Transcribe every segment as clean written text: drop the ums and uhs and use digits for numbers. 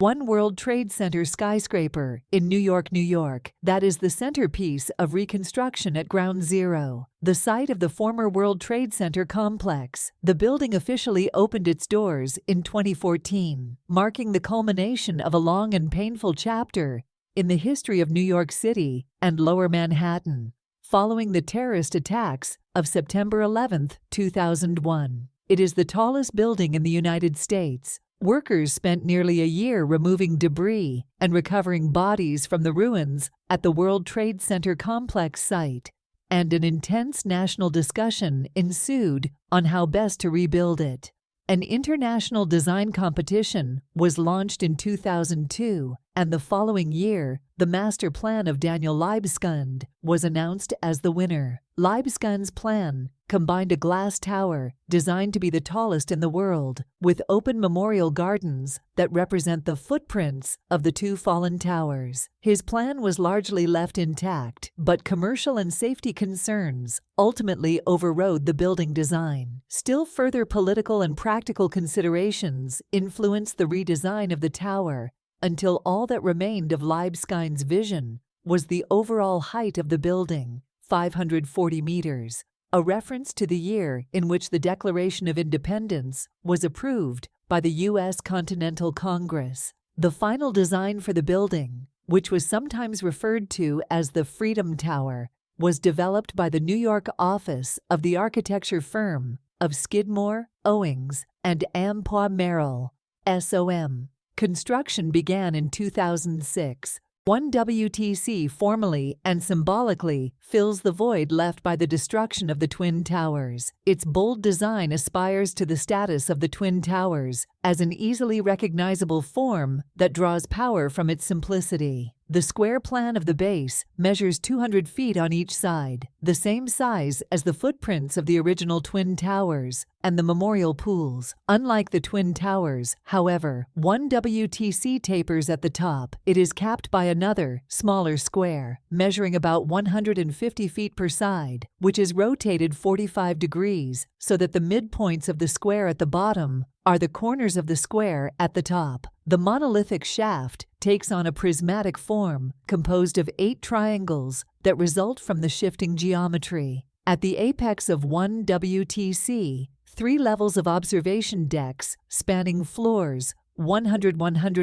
One World Trade Center skyscraper in New York, New York, that is the centerpiece of reconstruction at Ground Zero, the site of the former World Trade Center complex. The building officially opened its doors in 2014, marking the culmination of a long and painful chapter in the history of New York City and Lower Manhattan, following the terrorist attacks of September 11, 2001. It is the tallest building in the United States. Workers spent nearly a year removing debris and recovering bodies from the ruins at the World Trade Center complex site, and an intense national discussion ensued on how best to rebuild it. An international design competition was launched in 2002, and the following year, the master plan of Daniel Libeskind was announced as the winner. Libeskind's plan combined a glass tower designed to be the tallest in the world, with open memorial gardens that represent the footprints of the two fallen towers. His plan was largely left intact, but commercial and safety concerns ultimately overrode the building design. Still further political and practical considerations influenced the redesign of the tower until all that remained of Libeskind's vision was the overall height of the building, 540 meters, a reference to the year in which the Declaration of Independence was approved by the U.S. Continental Congress. The final design for the building, which was sometimes referred to as the Freedom Tower, was developed by the New York office of the architecture firm of Skidmore, Owings, and Merrill, SOM. Construction began in 2006. One WTC formally and symbolically fills the void left by the destruction of the Twin Towers. Its bold design aspires to the status of the Twin Towers as an easily recognizable form that draws power from its simplicity. The square plan of the base measures 200 feet on each side, the same size as the footprints of the original Twin Towers and the memorial pools. Unlike the Twin Towers, however, one WTC tapers at the top. It is capped by another, smaller square, measuring about 150 feet per side, which is rotated 45 degrees so that the midpoints of the square at the bottom are the corners of the square at the top. The monolithic shaft takes on a prismatic form composed of 8 triangles that result from the shifting geometry. At the apex of one WTC, 3 levels of observation decks spanning floors 100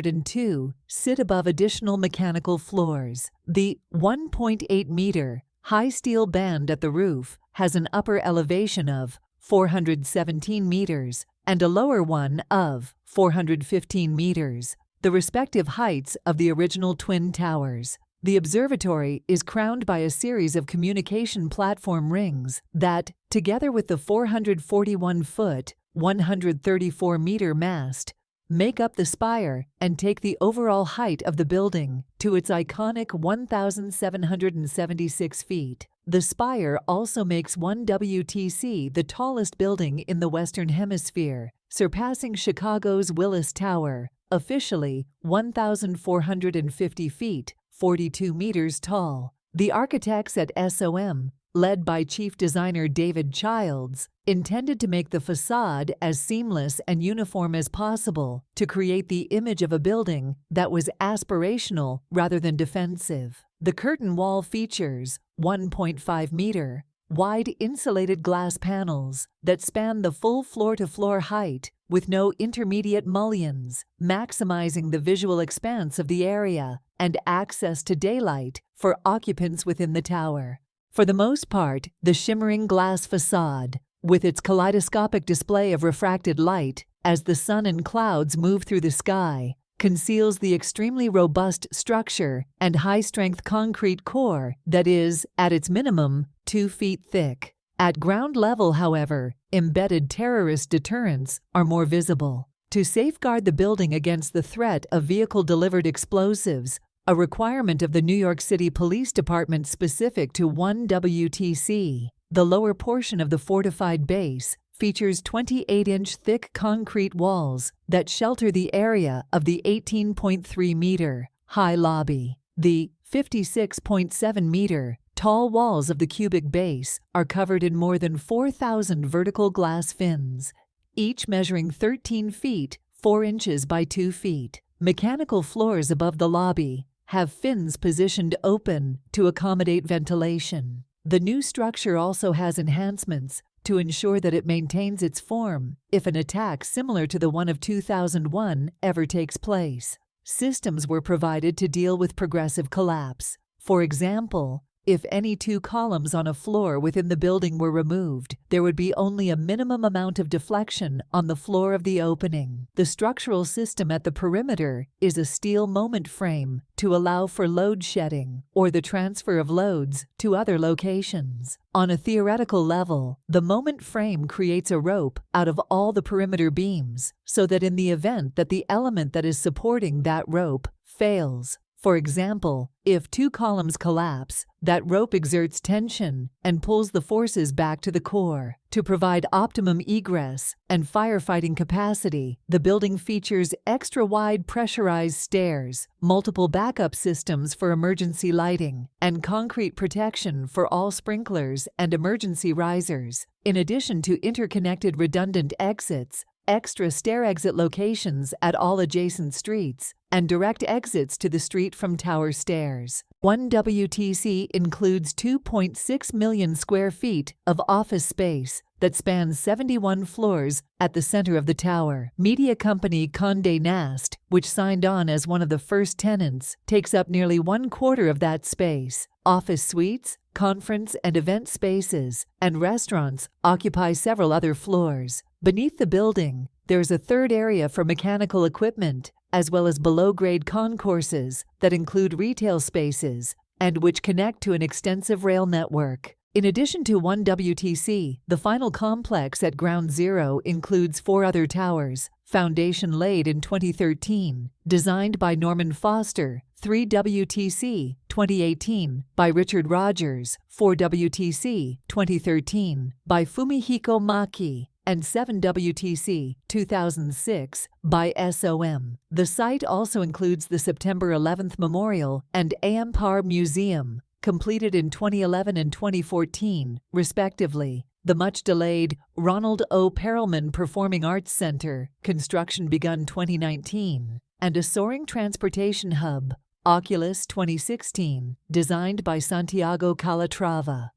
and 2 sit above additional mechanical floors. The 1.8-meter high steel band at the roof has an upper elevation of 417 meters and a lower one of 415 meters, the respective heights of the original Twin Towers. The observatory is crowned by a series of communication platform rings that, together with the 441-foot, 134-meter mast, make up the spire and take the overall height of the building to its iconic 1,776 feet. The spire also makes one WTC the tallest building in the Western Hemisphere, surpassing Chicago's Willis Tower, officially 1,450 feet, 42 meters tall. The architects at SOM, led by Chief Designer David Childs, intended to make the facade as seamless and uniform as possible to create the image of a building that was aspirational rather than defensive. The curtain wall features 1.5-meter wide insulated glass panels that span the full floor-to-floor height with no intermediate mullions, maximizing the visual expanse of the area and access to daylight for occupants within the tower. For the most part, the shimmering glass facade, with its kaleidoscopic display of refracted light as the sun and clouds move through the sky, conceals the extremely robust structure and high-strength concrete core that is, at its minimum, 2 feet thick. At ground level, however, embedded terrorist deterrents are more visible. To safeguard the building against the threat of vehicle-delivered explosives, a requirement of the New York City Police Department specific to one WTC, the lower portion of the fortified base features 28-inch thick concrete walls that shelter the area of the 18.3-meter high lobby. The 56.7-meter tall walls of the cubic base are covered in more than 4,000 vertical glass fins, each measuring 13 feet 4 inches by 2 feet. Mechanical floors above the lobby have fins positioned open to accommodate ventilation. The new structure also has enhancements to ensure that it maintains its form if an attack similar to the one of 2001 ever takes place. Systems were provided to deal with progressive collapse. For example, if any two columns on a floor within the building were removed, there would be only a minimum amount of deflection on the floor of the opening. The structural system at the perimeter is a steel moment frame to allow for load shedding or the transfer of loads to other locations. On a theoretical level, the moment frame creates a rope out of all the perimeter beams so that in the event that the element that is supporting that rope fails, for example, if two columns collapse, that rope exerts tension and pulls the forces back to the core. To provide optimum egress and firefighting capacity, the building features extra-wide pressurized stairs, multiple backup systems for emergency lighting, and concrete protection for all sprinklers and emergency risers. In addition to interconnected redundant exits, extra stair exit locations at all adjacent streets, and direct exits to the street from tower stairs. One WTC includes 2.6 million square feet of office space that spans 71 floors at the center of the tower. Media company Condé Nast, which signed on as one of the first tenants, takes up nearly 1/4 of that space. Office suites, conference and event spaces, and restaurants occupy several other floors. Beneath the building, there is a third area for mechanical equipment, as well as below-grade concourses that include retail spaces and which connect to an extensive rail network. In addition to one WTC, the final complex at Ground Zero includes 4 other towers, foundation laid in 2013, designed by Norman Foster, 3 WTC, 2018, by Richard Rogers, 4 WTC, 2013, by Fumihiko Maki, and 7 WTC, 2006, by SOM. The site also includes the September 11th Memorial and Ampar Museum, completed in 2011 and 2014, respectively. The much-delayed Ronald O. Perelman Performing Arts Center, construction begun 2019, and a soaring transportation hub, Oculus 2016, designed by Santiago Calatrava.